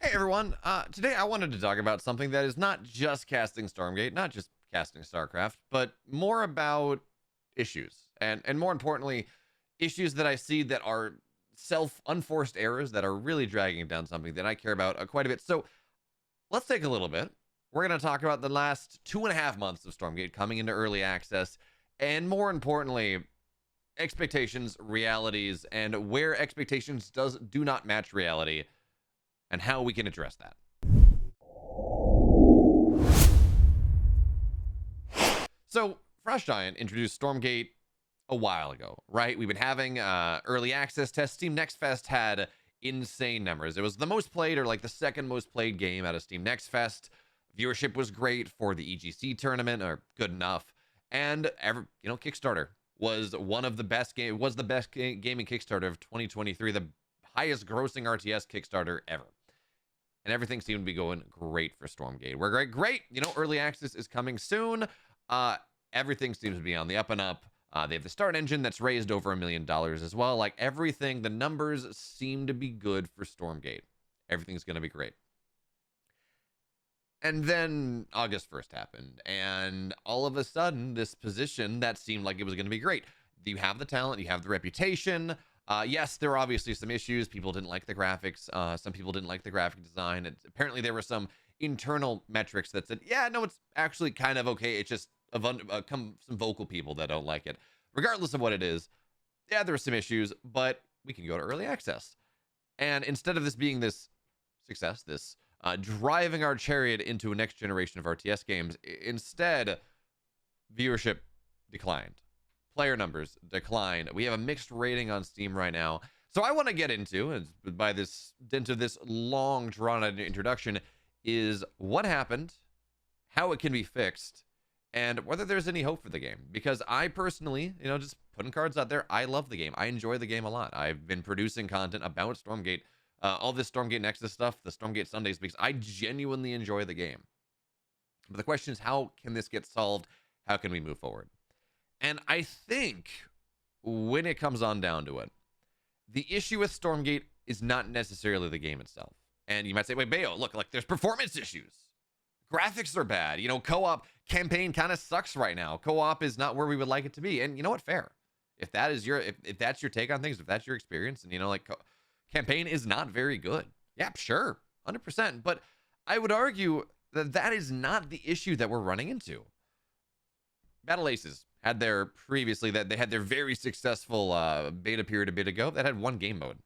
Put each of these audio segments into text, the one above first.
Hey everyone, today I wanted to talk about something that is not just casting Stormgate, not just casting StarCraft, but more about issues. And more importantly, issues that I see that are unforced errors that are really dragging down something that I care about quite a bit. So let's take a little bit. We're going to talk about the last 2.5 months of Stormgate coming into early access, and more importantly, expectations, realities, and where expectations do not match reality, and how we can address that. So, Frost Giant introduced Stormgate a while ago, right? We've been having early access tests. Steam Next Fest had insane numbers. It was the most played, or like the second most played game out of Steam Next Fest. Viewership was great for the EGC tournament, or good enough. And Kickstarter was one of the best gaming Kickstarter of 2023, the highest grossing RTS Kickstarter ever. And everything seemed to be going great for Stormgate. We're great. Early access is coming soon. Everything seems to be on the up and up. They have the start engine that's raised over $1 million as well. Like everything, the numbers seem to be good for Stormgate. Everything's going to be great. And then August 1st happened, and all of a sudden, this position that seemed like it was going to be great. You have the talent, you have the reputation. Yes, there are obviously some issues. People didn't like the graphics. Some people didn't like the graphic design. Apparently, there were some internal metrics that said, yeah, no, it's actually kind of okay. It's just some vocal people that don't like it. Regardless of what it is, yeah, there are some issues, but we can go to early access. And instead of this being this success, this driving our chariot into a next generation of RTS games, instead, viewership declined. Player numbers decline. We have a mixed rating on Steam right now. So I want to get into, by this dint of this long drawn out introduction, is what happened, how it can be fixed, and whether there's any hope for the game. Because I personally, just putting cards out there, I love the game. I enjoy the game a lot. I've been producing content about Stormgate, all this Stormgate Nexus stuff, the Stormgate Sundays, because I genuinely enjoy the game. But the question is, how can this get solved? How can we move forward? And I think when it comes on down to it, the issue with Stormgate is not necessarily the game itself. And you might say, wait, Beo, look, like there's performance issues. Graphics are bad. Co-op campaign kind of sucks right now. Co-op is not where we would like it to be. And you know what? Fair. If that is if that's your take on things, if that's your experience, and campaign is not very good. Yeah, sure. 100%. But I would argue that that is not the issue that we're running into. Battle Aces had their very successful beta period a bit ago that had one game mode,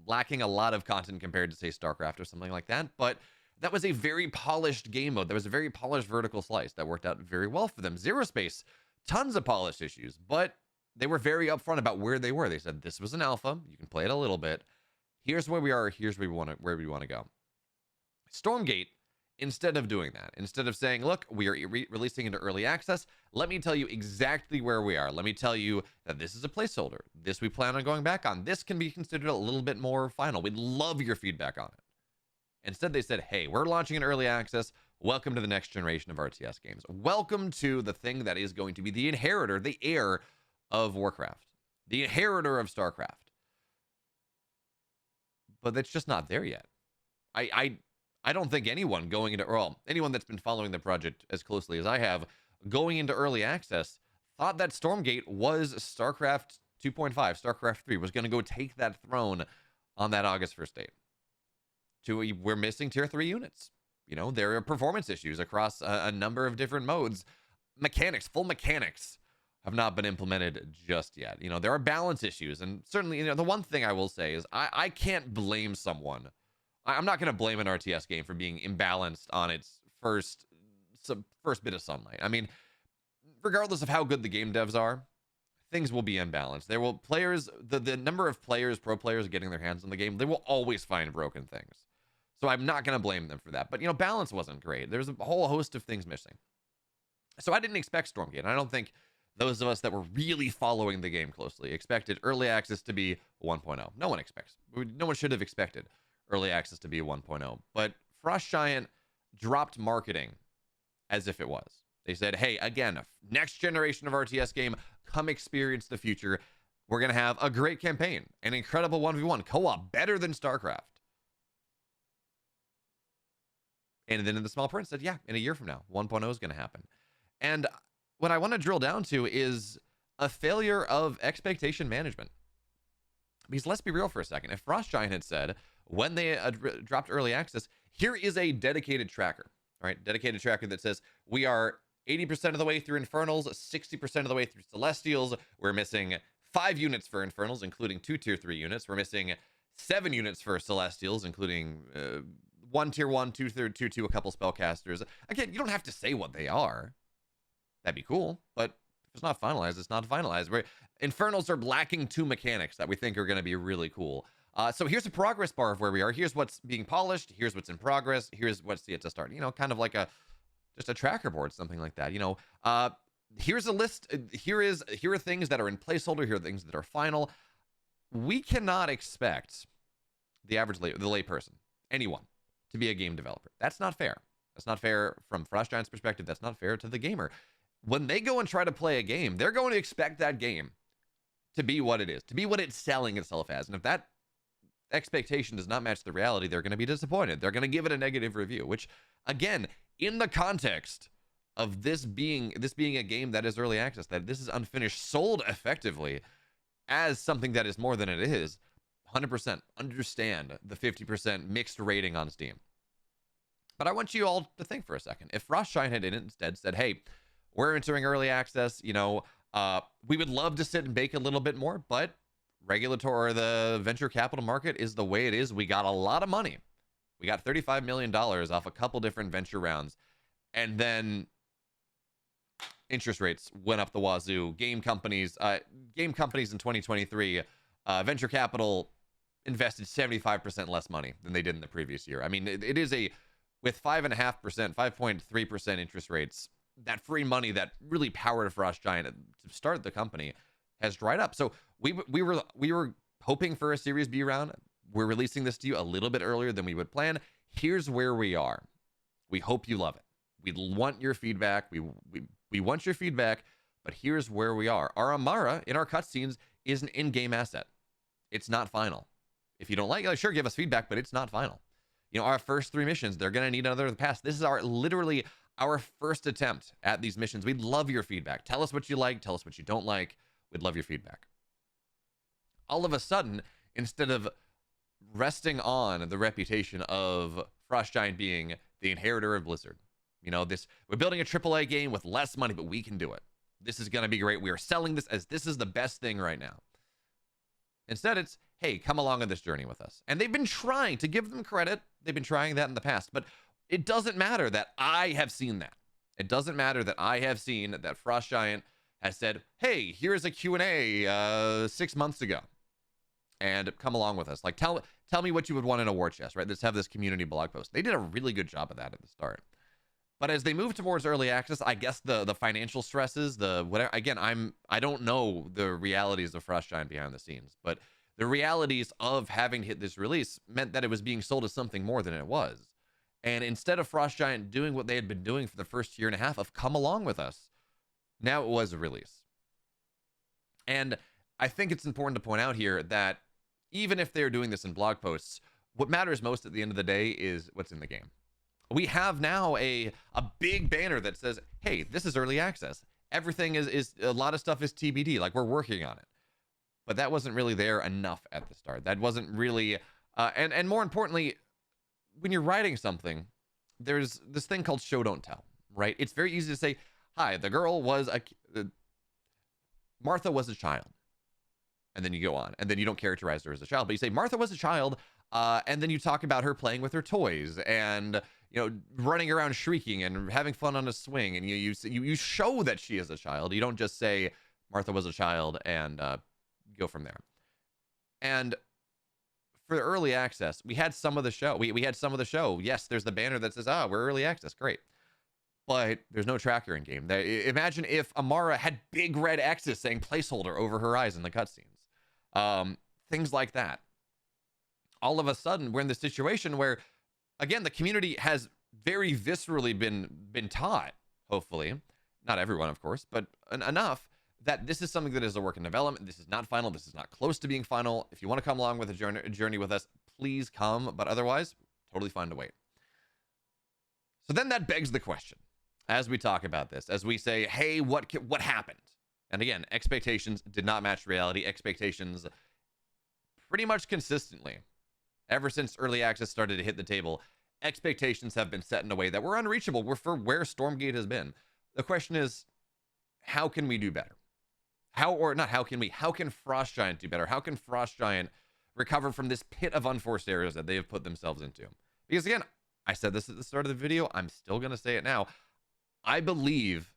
lacking a lot of content compared to, say, StarCraft or something like that. But that was a very polished game mode. That was a very polished vertical slice that worked out very well for them. Zero Space, tons of polished issues, but they were very upfront about where they were. They said, this was an alpha. You can play it a little bit. Here's where we are. Here's where we want to go. Stormgate, instead of doing that, instead of saying, look, we are releasing into early access, let me tell you exactly where we are. Let me tell you that this is a placeholder. This we plan on going back on. This can be considered a little bit more final. We'd love your feedback on it. Instead, they said, hey, we're launching an early access. Welcome to the next generation of RTS games. Welcome to the thing that is going to be the inheritor, the heir of Warcraft, the inheritor of StarCraft. But that's just not there yet. I don't think anyone going into, anyone that's been following the project as closely as I have, going into early access, thought that Stormgate was StarCraft 2.5, StarCraft 3, was going to go take that throne on that August 1st date. We're missing tier 3 units. There are performance issues across a number of different modes. Full mechanics have not been implemented just yet. There are balance issues. And certainly, the one thing I will say is I can't blame someone. I'm not going to blame an RTS game for being imbalanced on its first bit of sunlight. I mean, regardless of how good the game devs are, things will be imbalanced. There will the number of pro players getting their hands on the game, they will always find broken things. So I'm not going to blame them for that. But, balance wasn't great. There's a whole host of things missing. So I didn't expect Stormgate. And I don't think those of us that were really following the game closely expected early access to be 1.0. No one should have expected early access to be 1.0. But Frost Giant dropped marketing as if it was. They said, hey, again, next generation of RTS game, come experience the future. We're going to have a great campaign, an incredible 1v1 co-op, better than StarCraft. And then in the small print said, yeah, in a year from now, 1.0 is going to happen. And what I want to drill down to is a failure of expectation management. Because let's be real for a second. If Frost Giant had said, when they dropped early access, here is a dedicated tracker, right? Dedicated tracker that says, we are 80% of the way through Infernals, 60% of the way through Celestials. We're missing 5 units for Infernals, including 2 tier 3 units. We're missing 7 units for Celestials, including 1 tier 1, 2 tier 2, 2, a couple spellcasters. Again, you don't have to say what they are. That'd be cool, but if it's not finalized, it's not finalized. Infernals are lacking 2 mechanics that we think are going to be really cool. So here's a progress bar of where we are. Here's what's being polished. Here's what's in progress. Here's what's yet to start. You know, kind of like just a tracker board, something like that. You know, here's a list. Here are things that are in placeholder. Here are things that are final. We cannot expect the average the layperson, anyone, to be a game developer. That's not fair. That's not fair from Frost Giant's perspective. That's not fair to the gamer. When they go and try to play a game, they're going to expect that game to be what it is, to be what it's selling itself as. And if that expectation does not match the reality, they're going to be disappointed. They're going to give it a negative review, which, again, in the context of this being a game that is early access, that this is unfinished, sold effectively as something that is more than it is, 100% understand the 50% mixed rating on Steam. But I want you all to think for a second. If Frost Giant had instead said, hey, we're entering early access, you know, we would love to sit and bake a little bit more, but regulatory, the venture capital market is the way it is. We got a lot of money. We got $35 million off a couple different venture rounds. And then interest rates went up the wazoo. Game companies in 2023, venture capital invested 75% less money than they did in the previous year. I mean, it is with 5.5%, 5.3% interest rates, that free money that really powered Frost Giant to start the company has dried up. So we were hoping for a Series B round. We're releasing this to you a little bit earlier than we would plan. Here's where we are. We hope you love it. We want your feedback. We want your feedback, but here's where we are. Our Amara in our cutscenes is an in-game asset. It's not final. If you don't like it, sure, give us feedback, but it's not final. You know, our first 3 missions, they're going to need another pass. This is literally our first attempt at these missions. We'd love your feedback. Tell us what you like. Tell us what you don't like. We'd love your feedback. All of a sudden, instead of resting on the reputation of Frost Giant being the inheritor of Blizzard, you know, we're building a AAA game with less money, but we can do it. This is going to be great. We are selling this as this is the best thing right now. Instead, it's, hey, come along on this journey with us. And they've been trying, to give them credit, they've been trying that in the past, but it doesn't matter that I have seen that. It doesn't matter that I have seen that Frost Giant has said, hey, here's a Q&A 6 months ago, and come along with us. Like, tell me what you would want in a war chest, right? Let's have this community blog post. They did a really good job of that at the start. But as they move towards early access, I guess the financial stresses, the whatever, again, I don't know the realities of Frost Giant behind the scenes, but the realities of having hit this release meant that it was being sold as something more than it was. And instead of Frost Giant doing what they had been doing for the first year and a half of come along with us, now it was a release. And I think it's important to point out here that even if they're doing this in blog posts, what matters most at the end of the day is what's in the game. We have now a big banner that says, hey, this is early access. Everything is a lot of stuff is TBD, like we're working on it. But that wasn't really there enough at the start. That wasn't really, and more importantly, when you're writing something, there's this thing called show don't tell, right? It's very easy to say, hi, the girl was Martha was a child. And then you go on, and then you don't characterize her as a child, but you say Martha was a child, and then you talk about her playing with her toys and, you know, running around shrieking and having fun on a swing, and you show that she is a child. You don't just say Martha was a child and go from there. And for early access, we had some of the show. We had some of the show. Yes, there's the banner that says, we're early access. Great. But there's no tracker in game. Imagine if Amara had big red X's saying placeholder over her eyes in the cutscenes. Things like that. All of a sudden, we're in this situation where, again, the community has very viscerally been taught, hopefully, not everyone, of course, but enough that this is something that is a work in development. This is not final. This is not close to being final. If you want to come along with a journey with us, please come. But otherwise, totally fine to wait. So then that begs the question, as we talk about this, as we say, hey, what happened? And again, expectations did not match reality. Expectations pretty much consistently, ever since early access started to hit the table, expectations have been set in a way that were unreachable for where Stormgate has been. The question is, how can we do better? How can Frost Giant do better? How can Frost Giant recover from this pit of unforced errors that they have put themselves into? Because again, I said this at the start of the video, I'm still going to say it now. I believe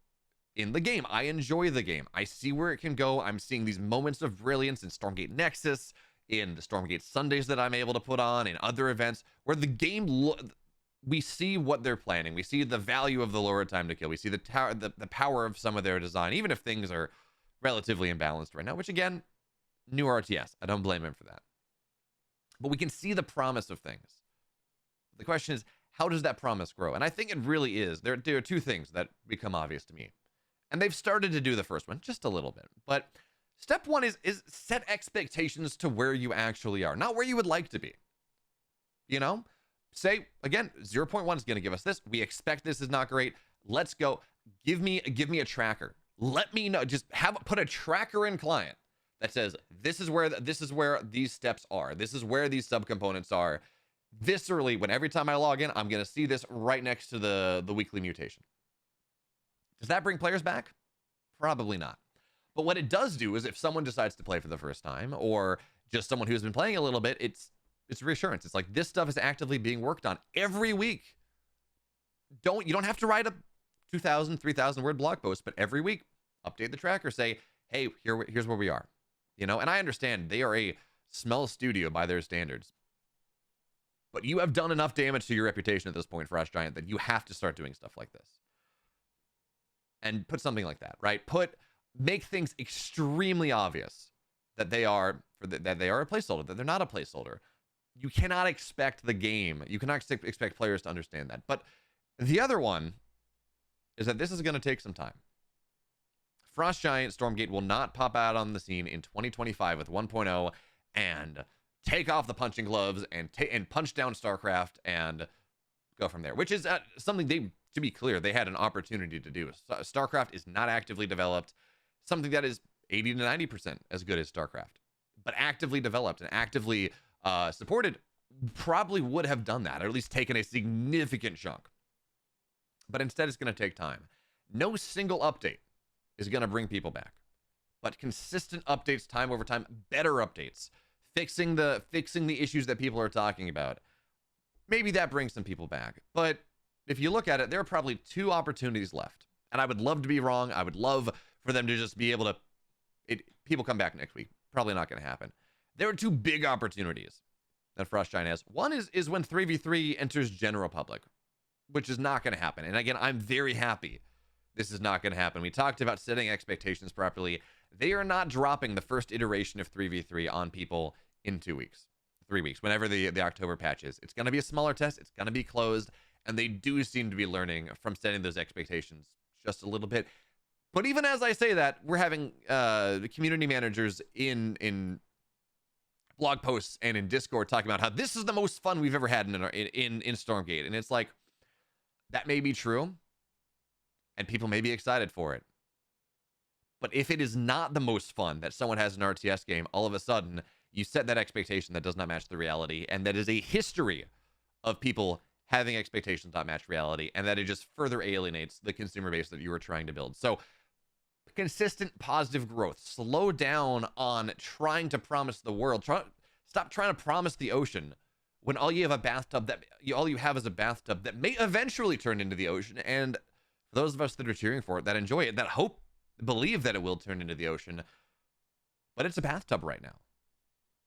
in the game. I enjoy the game. I see where it can go. I'm seeing these moments of brilliance in Stormgate Nexus, in the Stormgate Sundays that I'm able to put on, in other events where the game, we see what they're planning. We see the value of the lower time to kill. We see the power of some of their design, even if things are relatively imbalanced right now, which again, new RTS. I don't blame him for that. But we can see the promise of things. The question is, how does that promise grow? And I think it really is. There are two things that become obvious to me. And they've started to do the first one just a little bit. But step one is set expectations to where you actually are, not where you would like to be. You know? Say, again, 0.1 is going to give us this. We expect this is not great. Let's go. Give me a tracker. Let me know. Just put a tracker in client that says, this is where these steps are. This is where these subcomponents are. Viscerally, when every time I log in, I'm going to see this right next to the weekly mutation. Does that bring players back? Probably not. But what it does do is if someone decides to play for the first time, or just someone who's been playing a little bit, it's reassurance. It's like, this stuff is actively being worked on every week. You don't have to write a 2,000, 3,000 word blog post, but every week, update the tracker, say, hey, here's where we are. You know, and I understand they are a small studio by their standards. But you have done enough damage to your reputation at this point, Frost Giant, that you have to start doing stuff like this. And put something like that, right? Make things extremely obvious that they are a placeholder, that they're not a placeholder. You cannot expect the game. You cannot expect players to understand that. But the other one is that this is going to take some time. Frost Giant Stormgate will not pop out on the scene in 2025 with 1.0 and take off the punching gloves and punch down StarCraft and go from there, which is something to be clear, they had an opportunity to do. StarCraft is not actively developed, something that is 80 to 90% as good as StarCraft, but actively developed and actively supported, probably would have done that, or at least taken a significant chunk. But instead, it's going to take time. No single update is going to bring people back, but consistent updates, time over time, better updates, fixing the issues that people are talking about. Maybe that brings some people back. But if you look at it, there are probably 2 opportunities left. And I would love to be wrong. I would love for them to just be able to... people come back next week. Probably not going to happen. There are 2 big opportunities that Frost Giant has. One is when 3v3 enters general public, which is not going to happen. And again, I'm very happy this is not going to happen. We talked about setting expectations properly. They are not dropping the first iteration of 3v3 on people in 2 weeks, 3 weeks, whenever the October patch is. It's going to be a smaller test. It's going to be closed. And they do seem to be learning from setting those expectations just a little bit. But even as I say that, we're having the community managers in blog posts and in Discord talking about how this is the most fun we've ever had in Stormgate. And it's like, that may be true, and people may be excited for it. But if it is not the most fun that someone has in an RTS game, all of a sudden, you set that expectation that does not match the reality, and that is a history of people having expectations not match reality, and that it just further alienates the consumer base that you were trying to build. So, consistent positive growth. Slow down on trying to promise the world. Stop trying to promise the ocean when all you have is a bathtub that may eventually turn into the ocean. And for those of us that are cheering for it, that enjoy it, that believe that it will turn into the ocean, but it's a bathtub right now,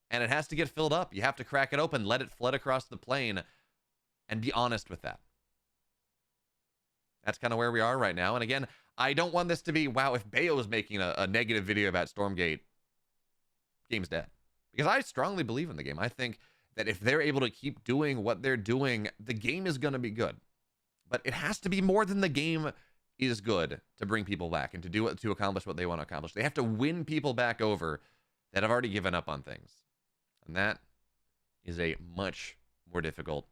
and it has to get filled up. You have to crack it open, let it flood across the plane, and be honest with that. That's kind of where we are right now. And again, I don't want this to be, wow, if Beo is making a negative video about Stormgate, game's dead. Because I strongly believe in the game. I think that if they're able to keep doing what they're doing, the game is going to be good. But it has to be more than the game is good to bring people back and to accomplish what they want to accomplish. They have to win people back over that have already given up on things. And that is a much more difficult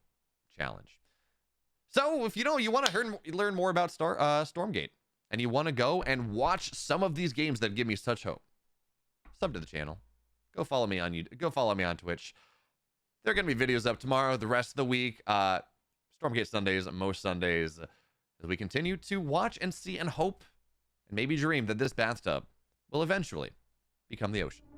challenge. So if you want to learn more about Stormgate, and you want to go and watch some of these games that give me such hope, sub to the channel. Go follow me on YouTube. Go follow me on Twitch. There are going to be videos up tomorrow, the rest of the week. Stormgate Sundays, most Sundays, as we continue to watch and see and hope and maybe dream that this bathtub will eventually become the ocean.